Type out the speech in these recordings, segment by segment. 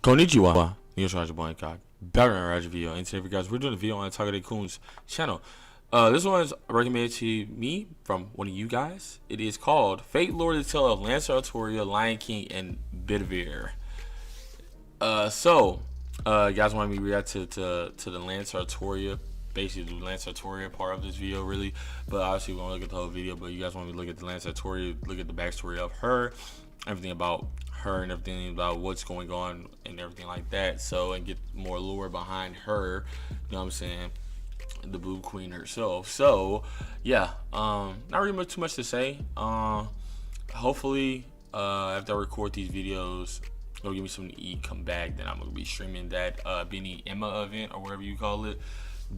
Konnichiwa. INCOG. Better than Roger video. And today, guys, we're doing a video on Takade Kun's channel. This one is recommended to me from one of you guys. It is called Fate Lord, the Tale of Lancer, Artoria, Lion King, and Bedivere. You guys want me to react to the Lancer Artoria, basically the Lancer Artoria part of this video, really. But obviously, we won't look at the whole video. But you guys want me to look at the Lancer Artoria, look at the backstory of her, everything about her and everything about what's going on and everything like that, so and get more lore behind her, you know what I'm saying, the Blue Queen herself. So yeah, not really too much to say. Hopefully after I record these videos, it'll give me something to eat, come back, then I'm gonna be streaming that Benny Emma event or whatever you call it.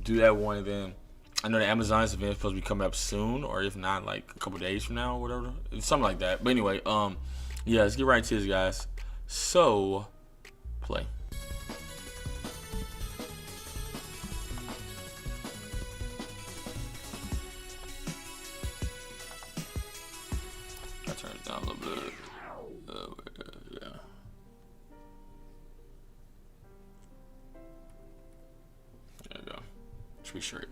Do that one, and then I know the Amazon's event is supposed to be coming up soon, or if not, like a couple days from now or whatever, something like that. But anyway, yeah, let's get right into this, guys. So, play. I turn it down a little bit. Yeah. There we go. Should be straight,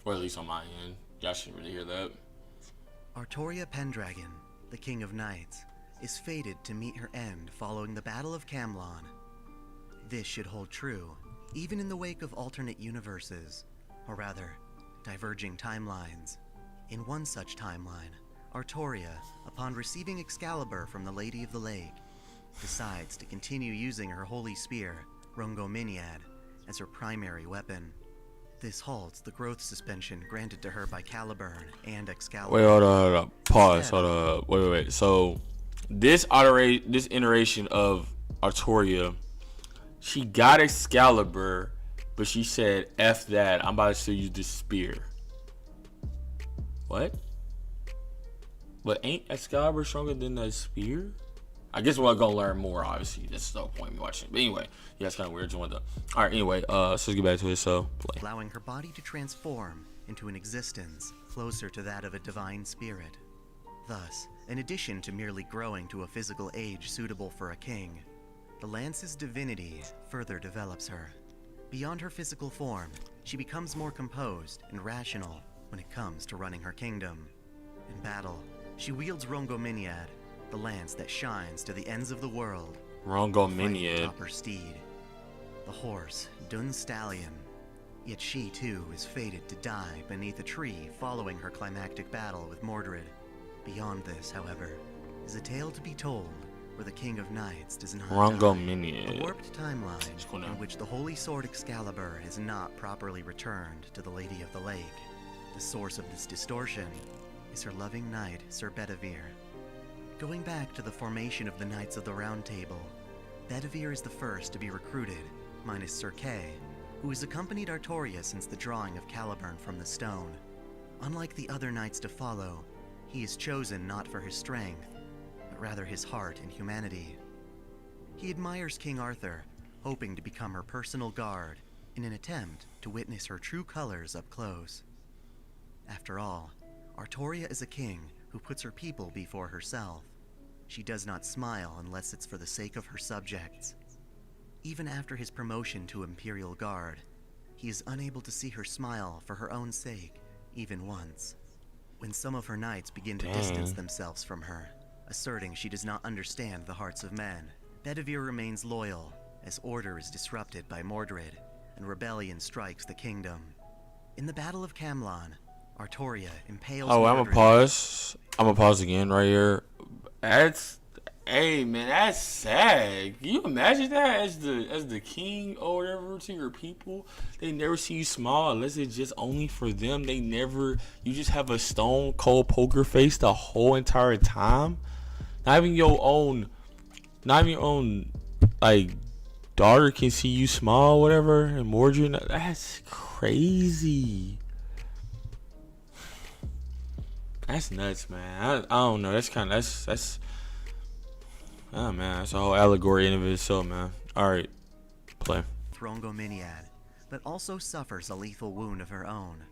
or at least on my end. Y'all shouldn't really hear that. Artoria Pendragon, the King of Knights, is fated to meet her end following the Battle of Camlon. This should hold true, even in the wake of alternate universes, or rather, diverging timelines. In one such timeline, Artoria, upon receiving Excalibur from the Lady of the Lake, decides to continue using her holy spear, Rongominiad, as her primary weapon. This halts the growth suspension granted to her by Caliburn and Excalibur. Wait, hold on. Pause. Hold on. Wait. So, this iteration of Artoria, she got Excalibur, but she said, F that, I'm about to still use this spear. What? But ain't Excalibur stronger than that spear? I guess we're gonna learn more, obviously. That's no point in me watching. But anyway, yeah, it's kind of weird. Alright, anyway, so let's get back to it. So, play. Allowing her body to transform into an existence closer to that of a divine spirit. Thus, in addition to merely growing to a physical age suitable for a king, the Lance's divinity further develops her. Beyond her physical form, she becomes more composed and rational when it comes to running her kingdom. In battle, she wields Rongominiad, the lance that shines to the ends of the world. Rongominiad. Atop her steed, the horse Dun Stallion. Yet she too is fated to die beneath a tree following her climactic battle with Mordred. Beyond this, however, is a tale to be told where the King of Knights does not die. A warped timeline in which the holy sword Excalibur is not properly returned to the Lady of the Lake. The source of this distortion is her loving knight, Sir Bedivere. Going back to the formation of the Knights of the Round Table, Bedivere is the first to be recruited, minus Sir Kay, who has accompanied Artoria since the drawing of Caliburn from the stone. Unlike the other knights to follow, he is chosen not for his strength, but rather his heart and humanity. He admires King Arthur, hoping to become her personal guard in an attempt to witness her true colors up close. After all, Artoria is a king who puts her people before herself. She does not smile unless it's for the sake of her subjects. Even after his promotion to Imperial Guard, he is unable to see her smile for her own sake, even once. When some of her knights begin to distance themselves from her, asserting she does not understand the hearts of men, Bedivere remains loyal as order is disrupted by Mordred and rebellion strikes the kingdom. In the Battle of Camlon, Artoria impales Mordred. I'm gonna pause again right here. Hey man, that's sad. Can you imagine that as the king or whatever to your people? They never see you smile unless it's just only for them. You just have a stone cold poker face the whole entire time. Not even your own like daughter can see you smile, whatever. And Mordred, that's crazy. That's nuts, man. I don't know. That's oh man, that's a whole allegory in of itself, man. Alright, play. Rongominiad, but also suffers a lethal wound of her own.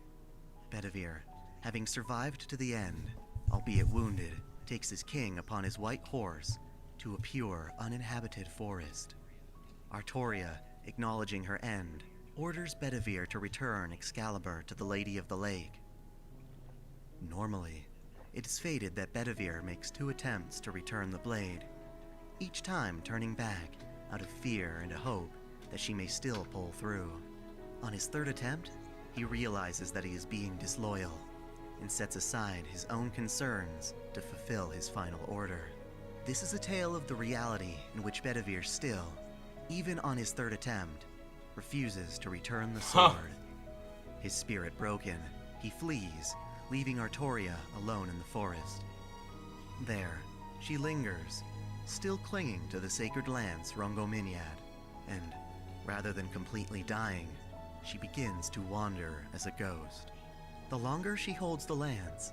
Bedivere, having survived to the end, albeit wounded, takes his king upon his white horse to a pure, uninhabited forest. Artoria, acknowledging her end, orders Bedivere to return Excalibur to the Lady of the Lake. Normally, it is fated that Bedivere makes 2 attempts to return the blade, each time turning back out of fear and a hope that she may still pull through. On his 3rd attempt, he realizes that he is being disloyal and sets aside his own concerns to fulfill his final order. This is a tale of the reality in which Bedivere still, even on his 3rd attempt, refuses to return the sword. His spirit broken, he flees, leaving Artoria alone in the forest. There, she lingers, still clinging to the sacred lance Rongominiad, and, rather than completely dying, she begins to wander as a ghost. The longer she holds the lance,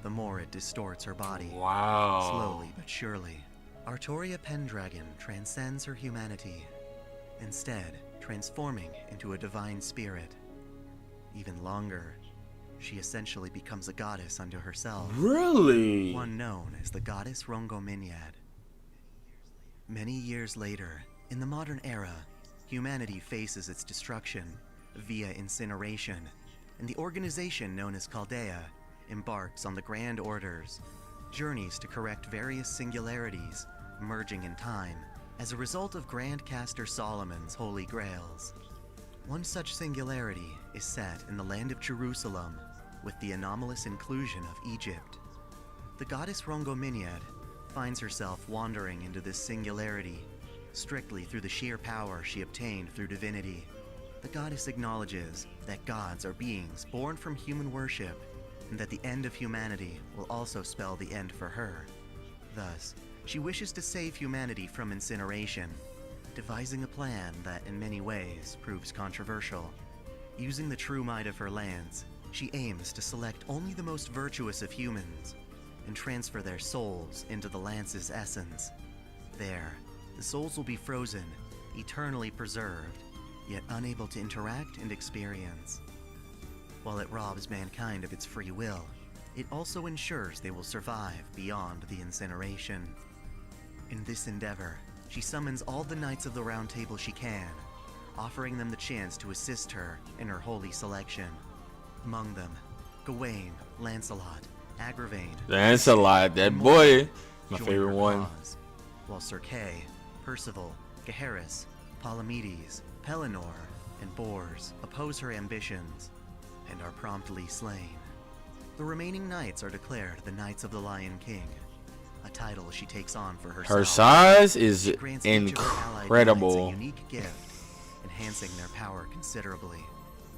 the more it distorts her body. Wow. Slowly but surely, Artoria Pendragon transcends her humanity, instead transforming into a divine spirit. Even longer, she essentially becomes a goddess unto herself. Really? One known as the goddess Rongominiad. Many years later, in the modern era, humanity faces its destruction via incineration, and the organization known as Chaldea embarks on the Grand Orders, journeys to correct various singularities merging in time as a result of Grand Caster Solomon's Holy Grails. One such singularity is set in the land of Jerusalem with the anomalous inclusion of Egypt. The goddess Rongominiad finds herself wandering into this singularity strictly through the sheer power she obtained through divinity. The goddess acknowledges that gods are beings born from human worship, and that the end of humanity will also spell the end for her. Thus, she wishes to save humanity from incineration, devising a plan that in many ways proves controversial. Using the true might of her lance, she aims to select only the most virtuous of humans and transfer their souls into the lance's essence. There, the souls will be frozen, eternally preserved, yet unable to interact and experience. While it robs mankind of its free will, it also ensures they will survive beyond the incineration. In this endeavor, she summons all the Knights of the Round Table she can, offering them the chance to assist her in her holy selection. Among them, Gawain, Lancelot, Agravain, Lancelot, that boy, my join favorite her one. cause, while Sir Kay, Percival, Gaheris, Palamedes, Pelennor, and Bors oppose her ambitions and are promptly slain. The remaining knights are declared the Knights of the Lion King, a title she takes on for herself. Her size is She grants each of her allied knights incredible. a unique gift, enhancing their power considerably.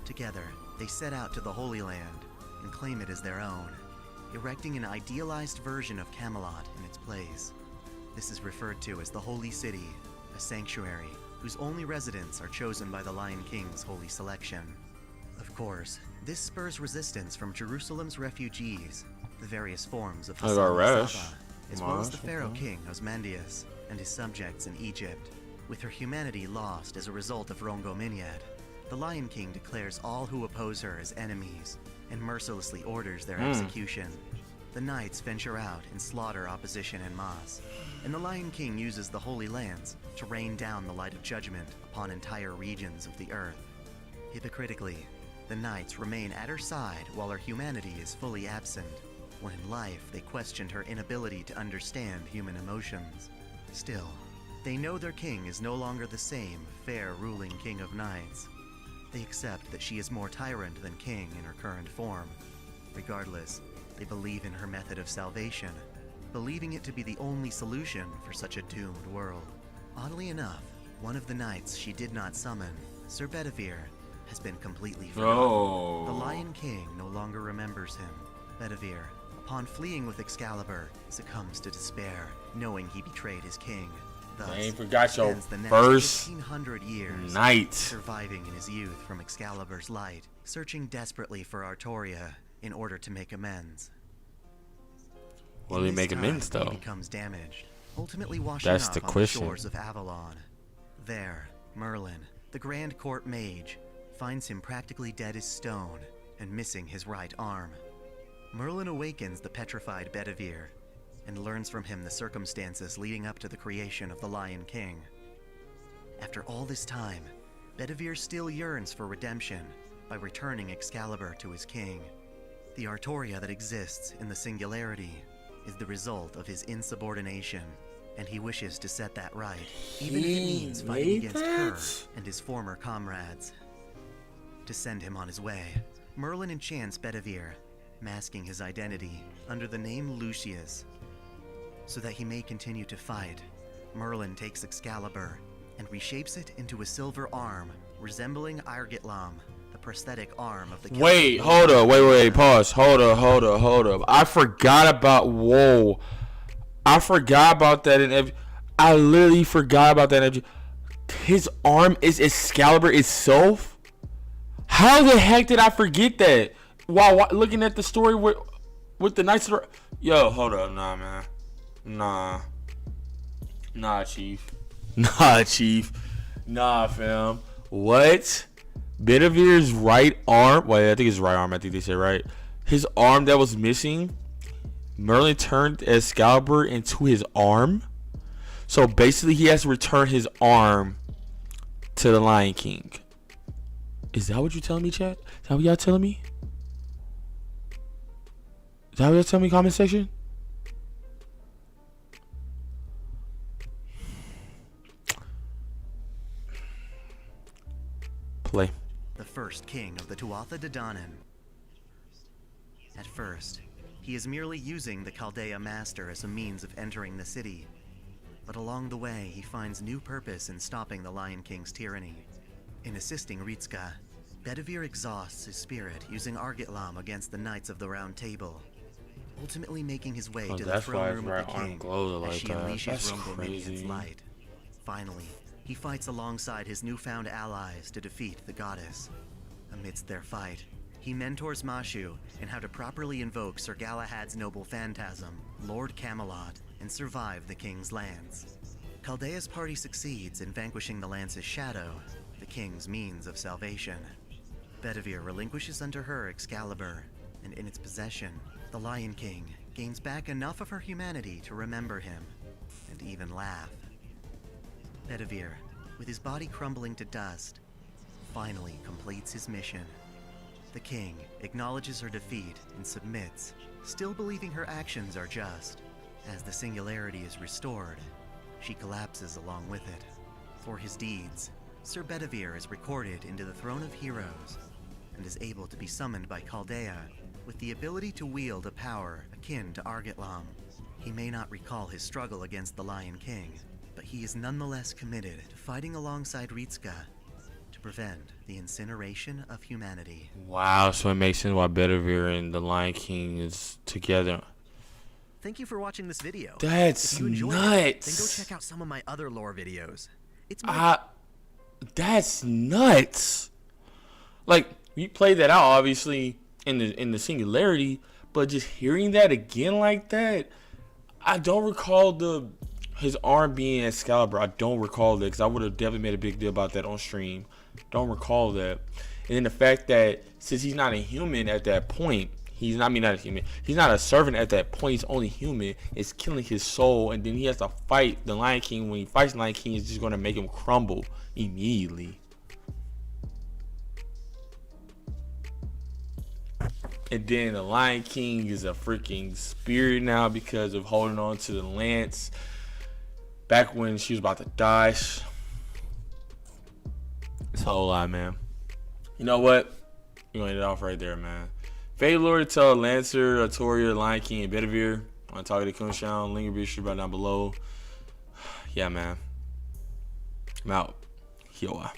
Together, they set out to the Holy Land and claim it as their own, erecting an idealized version of Camelot in its place. This is referred to as the Holy City, a sanctuary whose only residents are chosen by the Lion King's holy selection. Of course, this spurs resistance from Jerusalem's refugees, the various forms of I got Hassan Rash. Saba, as well as the Mash, Pharaoh okay. King Osmandius and his subjects in Egypt. With her humanity lost as a result of Rongominiad, the Lion King declares all who oppose her as enemies and mercilessly orders their execution. The knights venture out and slaughter opposition en masse, and the Lion King uses the Holy Lance to rain down the light of judgment upon entire regions of the earth. Hypocritically, the knights remain at her side while her humanity is fully absent, when in life they questioned her inability to understand human emotions. Still, they know their king is no longer the same fair ruling king of knights. They accept that she is more tyrant than king in her current form. Regardless, they believe in her method of salvation, believing it to be the only solution for such a doomed world. Oddly enough, one of the knights she did not summon, Sir Bedivere, has been completely forgotten. Oh. The Lion King no longer remembers him. Bedivere, upon fleeing with Excalibur, succumbs to despair, knowing he betrayed his king. Thus, I ain't forgot your spends the next first 1500 years night. surviving in his youth from Excalibur's light, searching desperately for Artoria in order to make amends. Will In he this make time, amends, though? He becomes damaged, ultimately washing That's up the on question. the shores of Avalon. There, Merlin, the Grand Court Mage, finds him practically dead as stone and missing his right arm. Merlin awakens the petrified Bedivere and learns from him the circumstances leading up to the creation of the Lion King. After all this time, Bedivere still yearns for redemption by returning Excalibur to his king. The Artoria that exists in the Singularity is the result of his insubordination, and he wishes to set that right, even if it means fighting against her and his former comrades. To send him on his way, Merlin enchants Bedivere, masking his identity under the name Lucius. So that he may continue to fight, Merlin takes Excalibur and reshapes it into a silver arm resembling Argitlam, the prosthetic arm of the Wait, hold up, wait, pause. Hold up. I forgot about I forgot about that I literally forgot about that. His arm is Excalibur itself? How the heck did I forget that? While looking at the story with the Knights of the... Yo, hold up. Nah, man. Nah, Chief. Nah, fam. What? Bedivere's right arm... Wait, I think it's right arm. I think they said right. His arm that was missing, Merlin turned Excalibur into his arm. So basically, he has to return his arm to the Lion King. Is that what you're telling me, chat? Is that what y'all telling me? Is that what y'all telling me, comment section? Play. The first king of the Tuatha De Danann. At first, he is merely using the Chaldea Master as a means of entering the city. But along the way, he finds new purpose in stopping the Lion King's tyranny. In assisting Ritska, Bedivere exhausts his spirit using Argitlam against the Knights of the Round Table, ultimately making his way to the throne room of the king as she unleashes Rumble light. Finally, he fights alongside his newfound allies to defeat the goddess. Amidst their fight, he mentors Mashu in how to properly invoke Sir Galahad's noble phantasm, Lord Camelot, and survive the king's lance. Chaldea's party succeeds in vanquishing the lance's shadow, the king's means of salvation. Bedivere relinquishes unto her Excalibur, and in its possession, the Lion King gains back enough of her humanity to remember him, and even laugh. Bedivere, with his body crumbling to dust, finally completes his mission. The king acknowledges her defeat and submits, still believing her actions are just. As the Singularity is restored, she collapses along with it. For his deeds, Sir Bedivere is recorded into the Throne of Heroes, and is able to be summoned by Chaldea with the ability to wield a power akin to Argitlam. He may not recall his struggle against the Lion King, but he is nonetheless committed to fighting alongside Ritska to prevent the incineration of humanity. Wow, so it makes sense why Bedivere and the Lion King is together. Thank you for watching this video. That's if you enjoyed nuts. It, then go check out some of my other lore videos. That's nuts. Like, we played that out obviously in the Singularity, but just hearing that again like that, I don't recall his arm being Excalibur. I don't recall that, because I would have definitely made a big deal about that on stream. Don't recall that. And then the fact that since he's not a human at that point, he's not a human. He's not a servant at that point. He's only human. It's killing his soul, and then he has to fight the Lion King. When he fights the Lion King, it's just going to make him crumble immediately. And then the Lion King is a freaking spirit now because of holding on to the lance back when she was about to die. It's a whole lot, man. You know what? We're going to end it off right there, man. Fate Lord, tell Lancer, Artoria, Lion King, and Bedivere. On Talk to Kunshan, link will be sure right down below. Yeah, man. I'm out. Yoa.